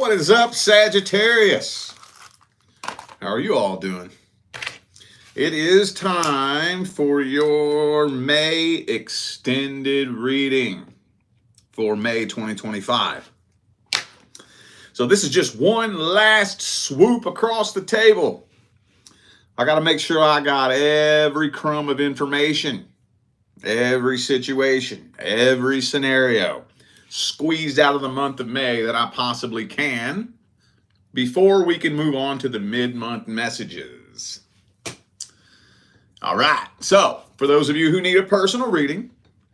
What is up, Sagittarius? How are you all doing? It is time for your May extended reading for May 2025. So this is just one last swoop across the table. I got to make sure I got every crumb of information, every situation, every scenario squeezed out of the month of May that I possibly can before we can move on to the mid-month messages. All right. So for those of you who need a personal reading,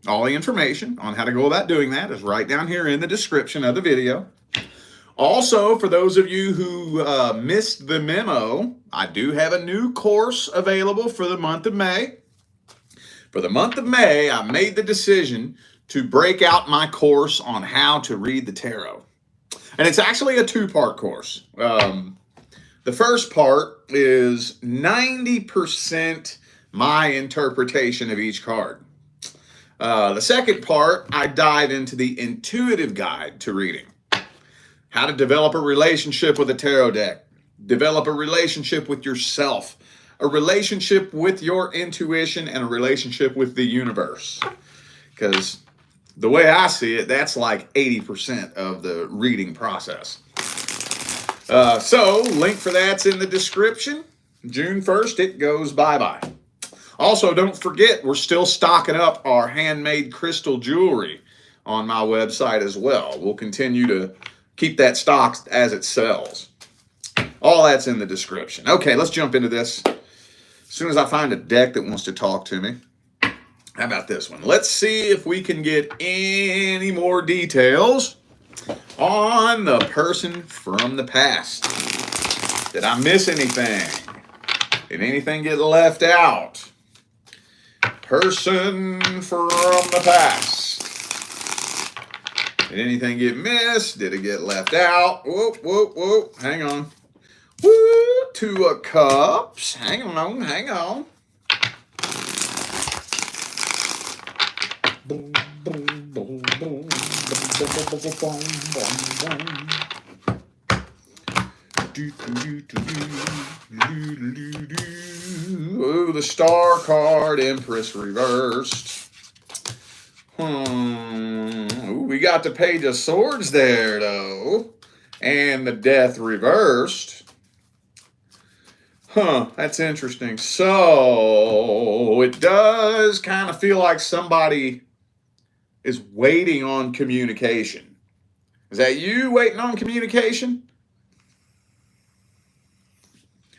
all the information on how to go about doing that is right down here in the description of the video. Also, for those of you who missed the memo, I do have a new course available for the month of May. For the month of May, I made the decision to break out my course on how to read the tarot. And it's actually a two-part course. The first part is 90% my interpretation of each card. The second part, I dive into the intuitive guide to reading. How to develop a relationship with a tarot deck. Develop a relationship with yourself. A relationship with your intuition and a relationship with the universe. Because the way I see it, that's like 80% of the reading process. So, link for that's in the description. June 1st, it goes bye-bye. Also, don't forget, we're still stocking up our handmade crystal jewelry on my website as well. We'll continue to keep that stocked as it sells. All that's in the description. Okay, let's jump into this. As soon as I find a deck that wants to talk to me. How about this one? Let's see if we can get any more details on the person from the past. Did I miss anything? Did anything get left out? Person from the past. Did anything get missed? Did it get left out? Whoop, whoop, whoop. Hang on. Woo, Two of Cups. Hang on, hang on. Ooh, the Star card, Empress reversed. Ooh, we got the Page of Swords there, though. And the Death reversed. That's interesting. So, it does kind of feel like somebody is waiting on communication. Is that you waiting on communication?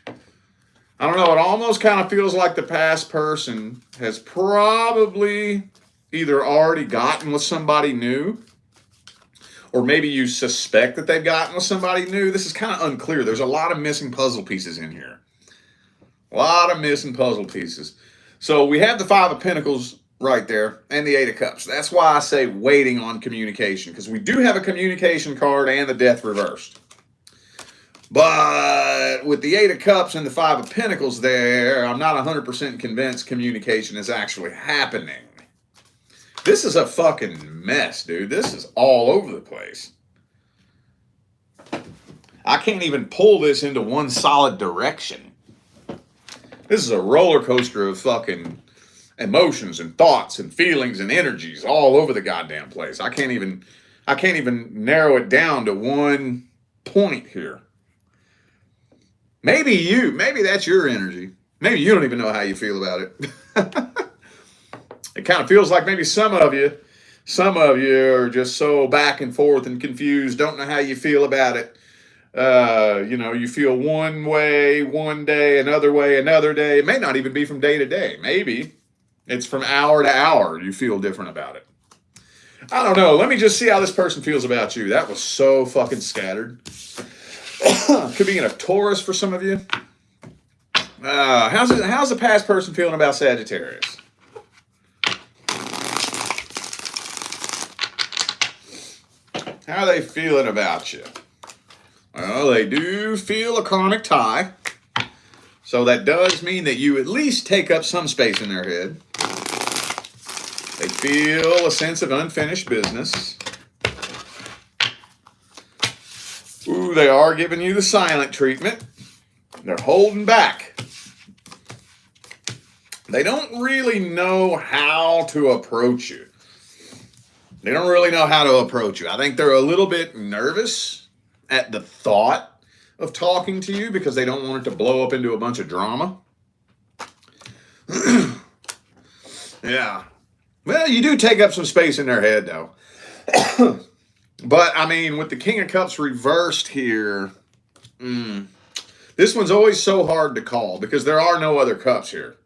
I don't know. It almost kind of feels like the past person has probably either already gotten with somebody new, or maybe you suspect that they've gotten with somebody new. This is kind of unclear. There's a lot of missing puzzle pieces in here. A lot of missing puzzle pieces. So we have the Five of Pentacles right there, and the Eight of Cups. That's why I say waiting on communication, because we do have a communication card and the Death reversed. But with the Eight of Cups and the Five of Pentacles there, I'm not 100% convinced communication is actually happening. This is a fucking mess, dude. This is all over the place. I can't even pull this into one solid direction. This is a roller coaster of fucking emotions and thoughts and feelings and energies all over the goddamn place. I can't even narrow it down to one point here. Maybe that's your energy. Maybe you don't even know how you feel about it. It kind of feels like maybe some of you are just so back and forth and confused, don't know how you feel about it. You feel one way one day, another way another day. It may not even be from day to day. Maybe it's from hour to hour you feel different about it. I don't know. Let me just see how this person feels about you. That was so fucking scattered. Could be in a Taurus for some of you. How's the past person feeling about Sagittarius? How are they feeling about you? Well, they do feel a karmic tie. So that does mean that you at least take up some space in their head. They feel a sense of unfinished business. Ooh, they are giving you the silent treatment. They're holding back. They don't really know how to approach you. They don't really know how to approach you. I think they're a little bit nervous at the thought of talking to you because they don't want it to blow up into a bunch of drama. Yeah. Well, you do take up some space in their head, though. But, I mean, with the King of Cups reversed here, this one's always so hard to call because there are no other cups here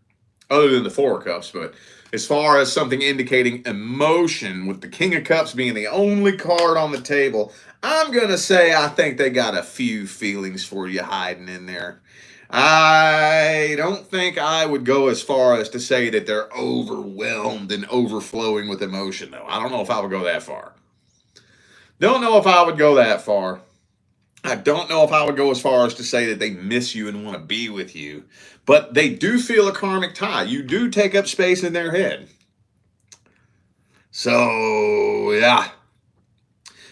other than the Four of Cups. But as far as something indicating emotion, with the King of Cups being the only card on the table, I'm going to say I think they got a few feelings for you hiding in there. I don't think I would go as far as to say that they're overwhelmed and overflowing with emotion, though. I don't know if I would go that far. Don't know if I would go that far. I don't know if I would go as far as to say that they miss you and want to be with you. But they do feel a karmic tie. You do take up space in their head. So, yeah.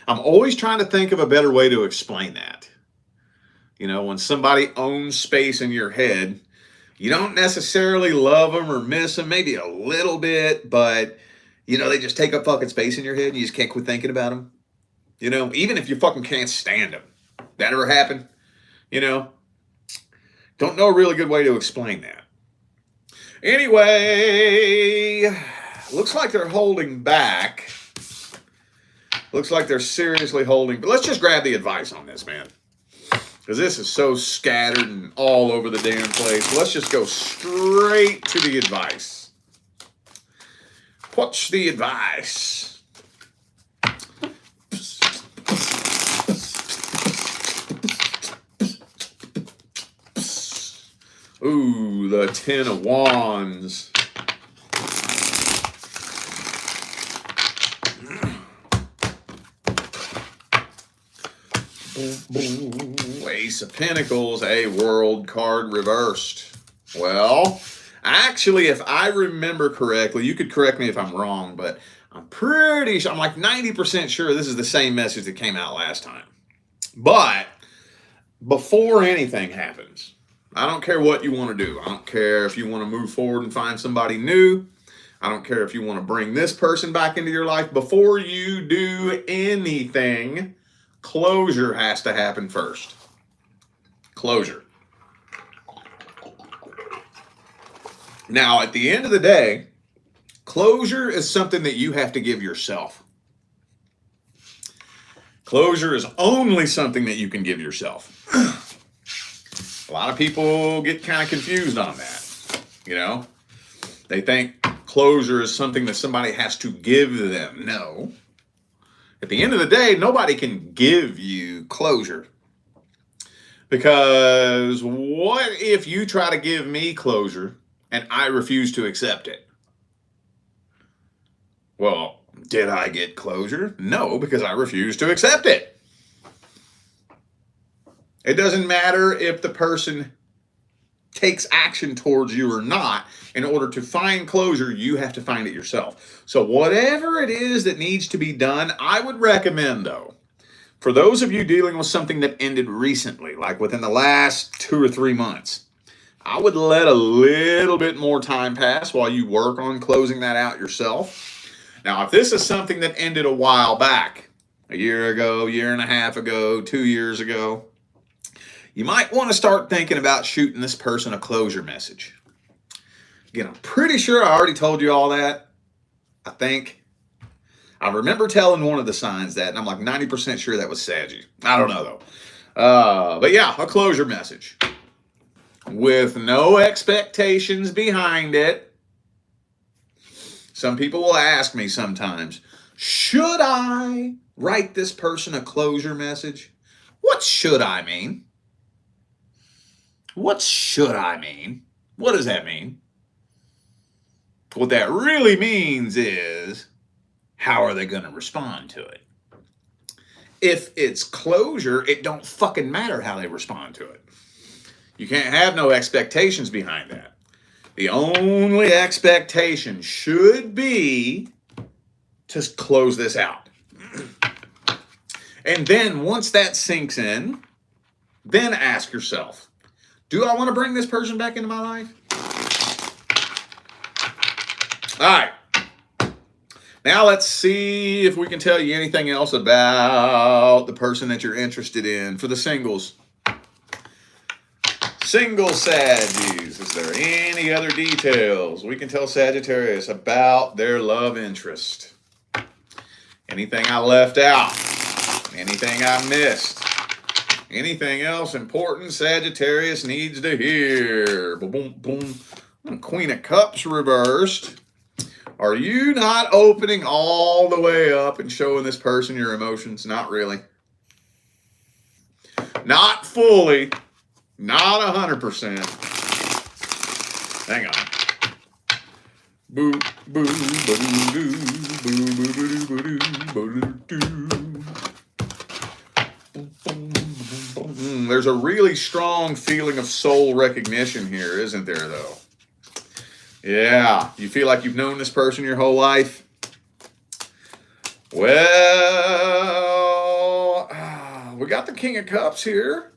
I'm always trying to think of a better way to explain that. You know, when somebody owns space in your head, you don't necessarily love them or miss them, maybe a little bit, but, you know, they just take up fucking space in your head and you just can't quit thinking about them. You know, even if you fucking can't stand them. That ever happen? You know? Don't know a really good way to explain that. Anyway, looks like they're holding back. Looks like they're seriously holding. But let's just grab the advice on this, man. Because this is so scattered and all over the damn place. Let's just go straight to the advice. What's the advice? Ooh, the Ten of Wands. Ace of Pentacles, a World card reversed. Well, actually, if I remember correctly, you could correct me if I'm wrong, but I'm pretty sure, I'm like 90% sure this is the same message that came out last time. But before anything happens, I don't care what you want to do. I don't care if you want to move forward and find somebody new. I don't care if you want to bring this person back into your life. Before you do anything, closure has to happen first. Closure. Now, at the end of the day, closure is something that you have to give yourself. Closure is only something that you can give yourself. A lot of people get kind of confused on that. You know, they think closure is something that somebody has to give them. No. At the end of the day, nobody can give you closure. Because what if you try to give me closure and I refuse to accept it? Well, did I get closure? No, because I refuse to accept it. It doesn't matter if the person takes action towards you or not. In order to find closure, you have to find it yourself. So whatever it is that needs to be done, I would recommend, though, for those of you dealing with something that ended recently, like within the last 2 or 3 months, I would let a little bit more time pass while you work on closing that out yourself. Now, if this is something that ended a while back, a year ago, year and a half ago, 2 years ago, you might want to start thinking about shooting this person a closure message. Again, I'm pretty sure I already told you all that. I think. I remember telling one of the signs that, and I'm like 90% sure that was Saggy. I don't know, though. But yeah, a closure message. With no expectations behind it. Some people will ask me sometimes, should I write this person a closure message? What should I mean? What should I mean? What does that mean? What that really means is, how are they going to respond to it? If it's closure, it don't fucking matter how they respond to it. You can't have no expectations behind that. The only expectation should be to close this out. And then once that sinks in, Then ask yourself, do I want to bring this person back into my life? All right. Now let's see if we can tell you anything else about the person that you're interested in. For the singles. Single Saggies. Is there any other details we can tell Sagittarius about their love interest? Anything I left out? Anything I missed? Anything else important Sagittarius needs to hear? Boom, boom, boom. Queen of Cups reversed. Are you not opening all the way up and showing this person your emotions? Not really. Not fully. Not 100%. Hang on. Boo, boo, boo, doo, boo, boo, boo, boo, boo, boo. There's a really strong feeling of soul recognition here, isn't there, though? Yeah, you feel like you've known this person your whole life? Well, we got the King of Cups here.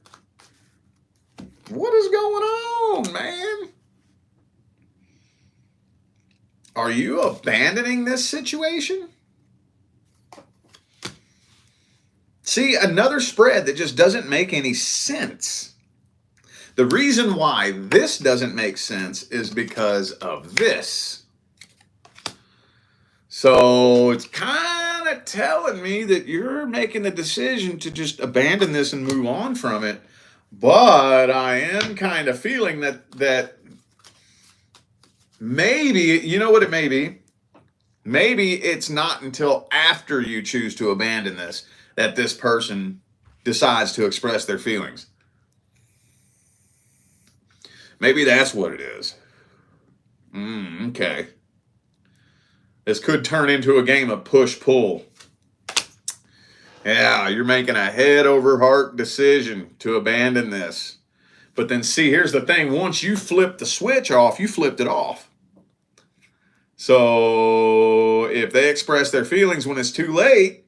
What is going on, man? Are you abandoning this situation? See, another spread that just doesn't make any sense. The reason why this doesn't make sense is because of this. So it's kind of telling me that you're making the decision to just abandon this and move on from it. But I am kind of feeling that maybe, you know what it may be? Maybe it's not until after you choose to abandon this that this person decides to express their feelings. Maybe that's what it is. Okay. This could turn into a game of push-pull. Yeah, you're making a head-over-heart decision to abandon this. But then, see, here's the thing. Once you flip the switch off, you flipped it off. So if they express their feelings when it's too late,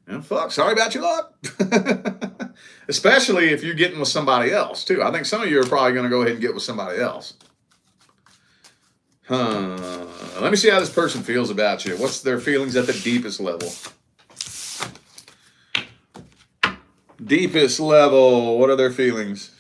then fuck, sorry about your luck. Especially if you're getting with somebody else, too. I think some of you are probably going to go ahead and get with somebody else. Let me see how this person feels about you. What's their feelings at the deepest level? Deepest level, what are their feelings?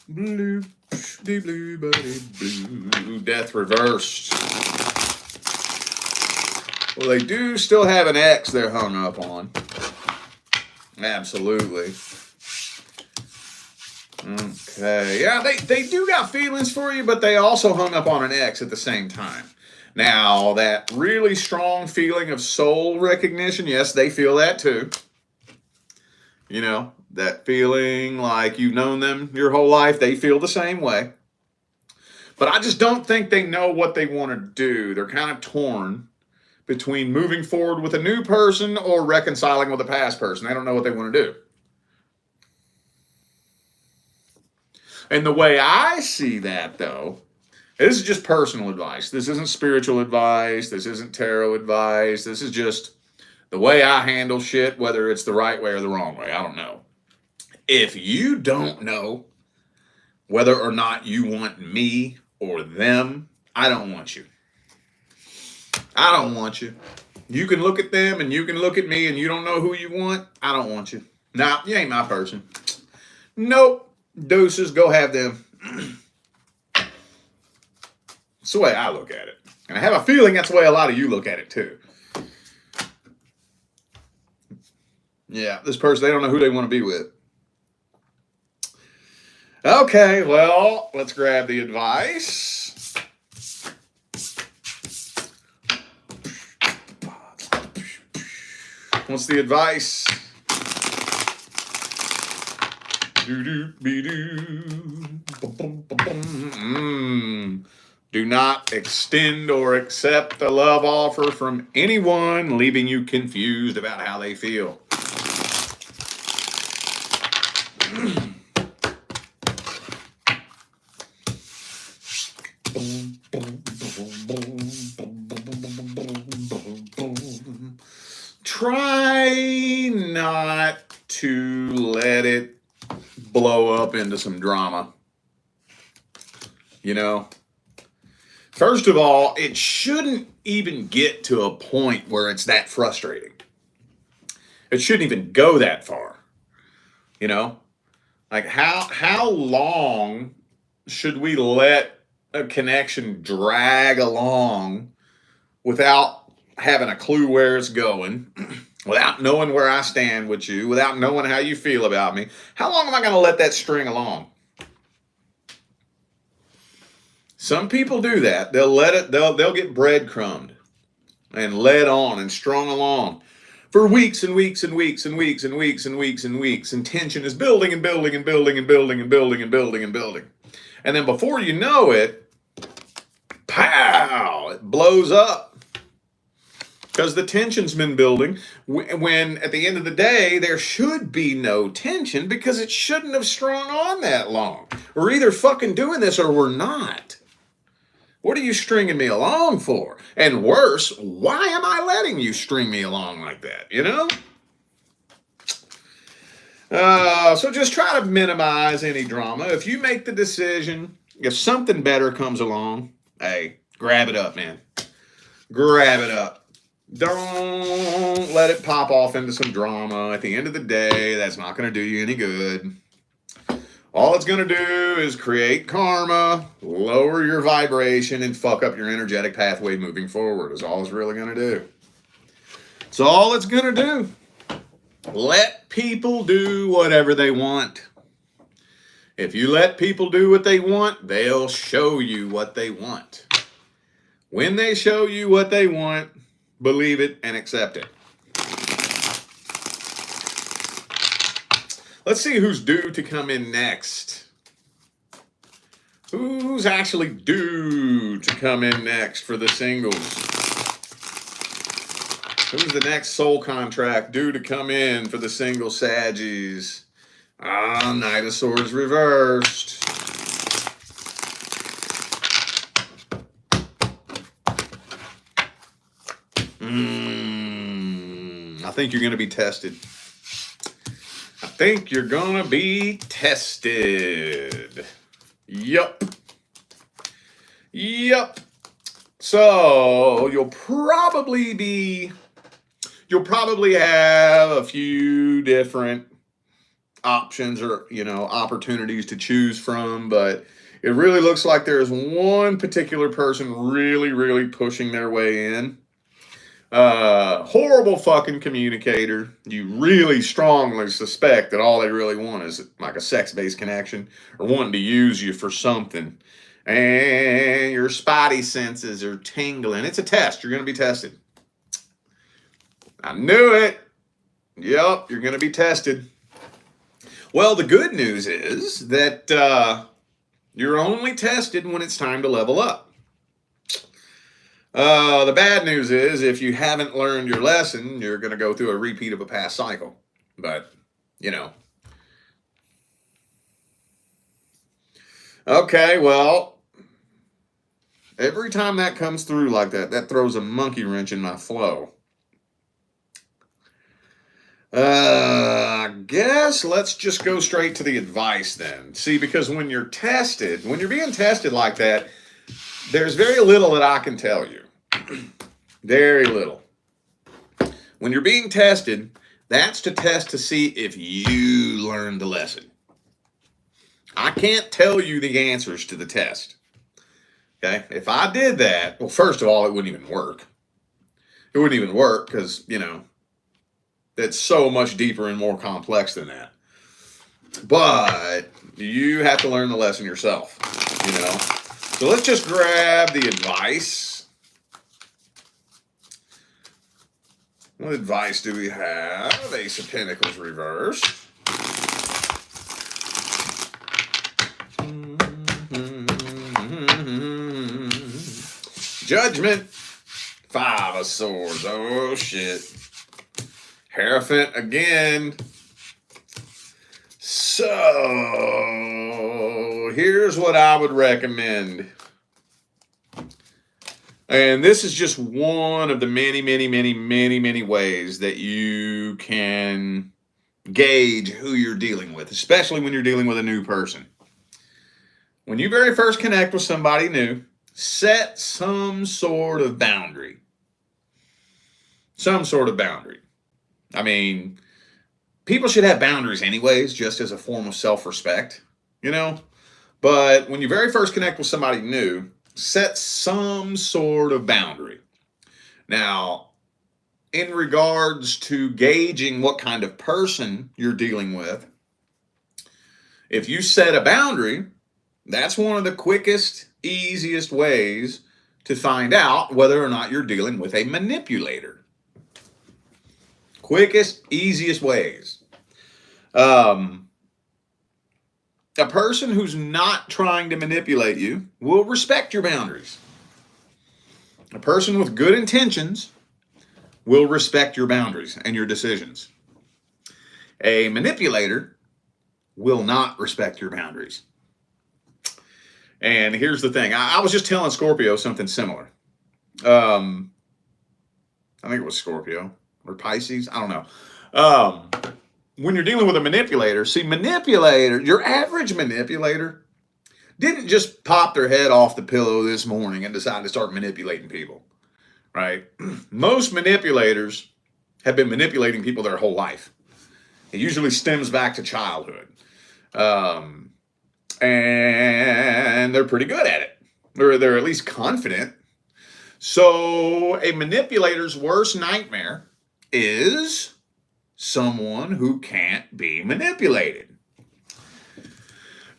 Blue, blue, blue, death reversed. Well, they do still have an ex they're hung up on. Absolutely. Okay. Yeah, they do got feelings for you, but they also hung up on an ex at the same time. Now, that really strong feeling of soul recognition, yes, they feel that too. You know, that feeling like you've known them your whole life, they feel the same way. But I just don't think they know what they want to do. They're kind of torn between moving forward with a new person or reconciling with a past person. They don't know what they want to do. And the way I see that, though, this is just personal advice. This isn't spiritual advice. This isn't tarot advice. This is just the way I handle shit, whether it's the right way or the wrong way. I don't know. If you don't know whether or not you want me or them, I don't want you. I don't want you. You can look at them and you can look at me and you don't know who you want. I don't want you. Nah, you ain't my person. Nope. Deuces, go have them. That's the way I look at it. And I have a feeling that's the way a lot of you look at it too. Yeah, this person, they don't know who they want to be with. Okay, well, let's grab the advice. What's the advice? Do not extend or accept a love offer from anyone, leaving you confused about how they feel. try not to let it blow up into some drama. You know, first of all, it shouldn't even get to a point where it's that frustrating. It shouldn't even go that far. You know, like how long should we let a connection drag along without having a clue where it's going, without knowing where I stand with you, without knowing how you feel about me? How long am I going to let that string along? Some people do that. They'll get breadcrumbed and led on and strung along for weeks and weeks and weeks and weeks and weeks and weeks and weeks. And tension is building and building and building and building and building and building and building. And then before you know it, pow, it blows up. Because the tension's been building when at the end of the day, there should be no tension because it shouldn't have strung on that long. We're either fucking doing this or we're not. What are you stringing me along for? And worse, why am I letting you string me along like that, you know? So just try to minimize any drama. If you make the decision, if something better comes along, hey, grab it up, man. Grab it up. Don't let it pop off into some drama. At the end of the day, that's not going to do you any good. All it's going to do is create karma, lower your vibration, and fuck up your energetic pathway moving forward is all it's really going to do. It's all it's going to do. Let people do whatever they want. If you let people do what they want, they'll show you what they want. When they show you what they want, believe it and accept it. Let's see who's due to come in next. Who's actually due to come in next for the singles? Who's the next soul contract due to come in for the single Saggies? Knight of Swords reversed. I think you're going to be tested. I think you're going to be tested. Yup. So you'll probably have a few different options or, opportunities to choose from, but it really looks like there's one particular person really, really pushing their way in. Horrible fucking communicator. You really strongly suspect that all they really want is like a sex-based connection or wanting to use you for something. And your spidey senses are tingling. It's a test. You're going to be tested. I knew it. Yep, you're going to be tested. Well, the good news is that you're only tested when it's time to level up. The bad news is if you haven't learned your lesson, you're going to go through a repeat of a past cycle. But, Okay, well, every time that comes through like that, that throws a monkey wrench in my flow. I guess let's just go straight to the advice then. See, because when you're being tested like that, there's very little that I can tell you. Very little. When you're being tested, that's to test to see if you learned the lesson. I can't tell you the answers to the test. Okay? If I did that, well, first of all, it wouldn't even work. It wouldn't even work because, it's so much deeper and more complex than that. But you have to learn the lesson yourself, So let's just grab the advice. What advice do we have? Ace of Pentacles reversed. Judgment. Five of Swords. Oh, shit. Hierophant again. So, here's what I would recommend. And this is just one of the many, many, many, many, many ways that you can gauge who you're dealing with, especially when you're dealing with a new person. When you very first connect with somebody new, set some sort of boundary. Some sort of boundary. I mean, people should have boundaries anyways, just as a form of self-respect, you know? But when you very first connect with somebody new, set some sort of boundary. Now, in regards to gauging what kind of person you're dealing with, if you set a boundary, that's one of the quickest, easiest ways to find out whether or not you're dealing with a manipulator. Quickest, easiest ways. A person who's not trying to manipulate you will respect your boundaries. A person with good intentions will respect your boundaries and your decisions. A manipulator will not respect your boundaries. And here's the thing. I was just telling Scorpio something similar. I think it was Scorpio or Pisces. I don't know. When you're dealing with a manipulator, see, your average manipulator didn't just pop their head off the pillow this morning and decide to start manipulating people, right? Most manipulators have been manipulating people their whole life. It usually stems back to childhood. And they're pretty good at it. Or they're at least confident. So a manipulator's worst nightmare is someone who can't be manipulated.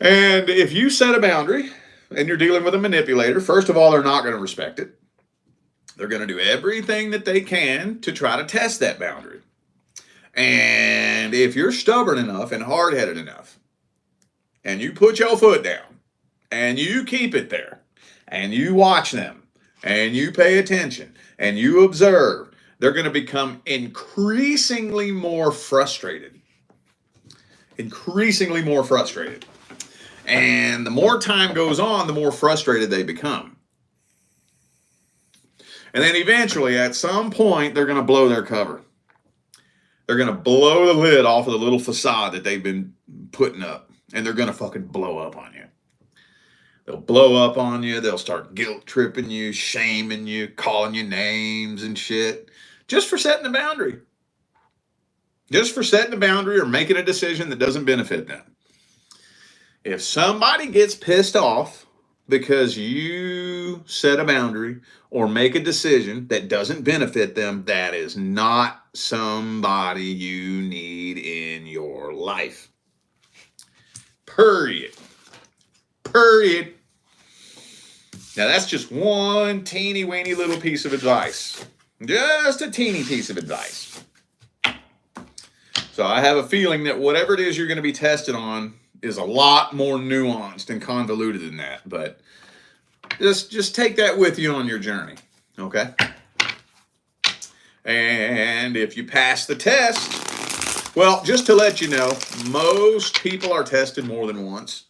And if you set a boundary and you're dealing with a manipulator, first of all, they're not going to respect it. They're going to do everything that they can to try to test that boundary. And if you're stubborn enough and hard-headed enough, and you put your foot down, and you keep it there, and you watch them, and you pay attention, and you observe, they're going to become increasingly more frustrated. Increasingly more frustrated. And the more time goes on, the more frustrated they become. And then eventually, at some point, they're going to blow their cover. They're going to blow the lid off of the little facade that they've been putting up. And they're going to fucking blow up on you. They'll blow up on you. They'll start guilt tripping you, shaming you, calling you names and shit. Just for setting a boundary. Just for setting a boundary or making a decision that doesn't benefit them. If somebody gets pissed off because you set a boundary or make a decision that doesn't benefit them, that is not somebody you need in your life. Period. Period. Now that's just one teeny weeny little piece of advice. Just a teeny piece of advice. So I have a feeling that whatever it is you're going to be tested on is a lot more nuanced and convoluted than that. But just take that with you on your journey. Okay? And if you pass the test, well, just to let you know, most people are tested more than once.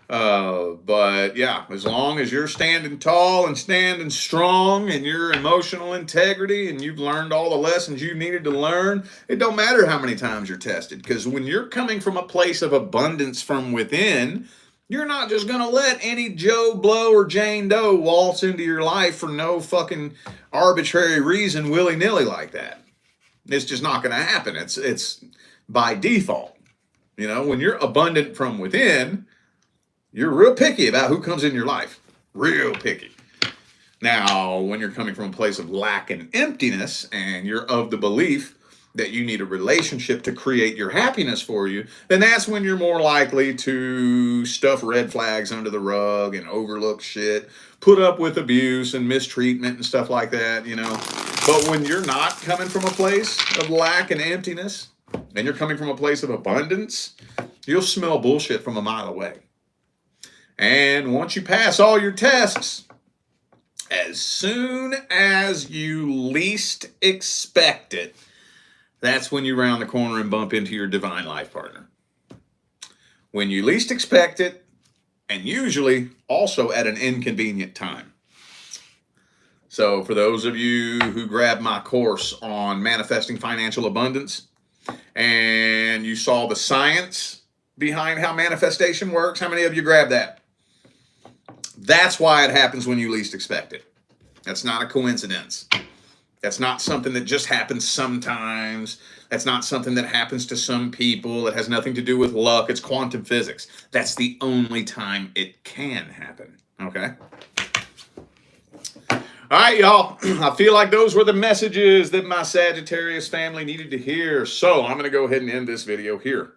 But yeah, as long as you're standing tall and standing strong and your emotional integrity and you've learned all the lessons you needed to learn, it don't matter how many times you're tested. Because when you're coming from a place of abundance from within, you're not just going to let any Joe Blow or Jane Doe waltz into your life for no fucking arbitrary reason willy-nilly like that. It's just not going to happen. It's by default. You know, when you're abundant from within, you're real picky about who comes in your life. Real picky. Now, when you're coming from a place of lack and emptiness, and you're of the belief that you need a relationship to create your happiness for you, then that's when you're more likely to stuff red flags under the rug and overlook shit, put up with abuse and mistreatment and stuff like that, you know. But when you're not coming from a place of lack and emptiness, and you're coming from a place of abundance, you'll smell bullshit from a mile away. And once you pass all your tests, as soon as you least expect it, that's when you round the corner and bump into your divine life partner. When you least expect it, and usually also at an inconvenient time. So for those of you who grabbed my course on manifesting financial abundance and you saw the science behind how manifestation works, how many of you grabbed that? That's why it happens when you least expect it. That's not a coincidence. That's not something that just happens sometimes. That's not something that happens to some people. It has nothing to do with luck. It's quantum physics. That's the only time it can happen. Okay? All right, y'all. I feel like those were the messages that my Sagittarius family needed to hear. So I'm going to go ahead and end this video here.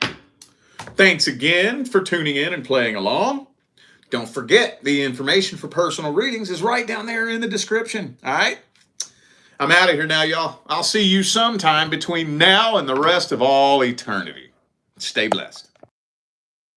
Thanks again for tuning in and playing along. Don't forget, the information for personal readings is right down there in the description. All right? I'm out of here now, y'all. I'll see you sometime between now and the rest of all eternity. Stay blessed.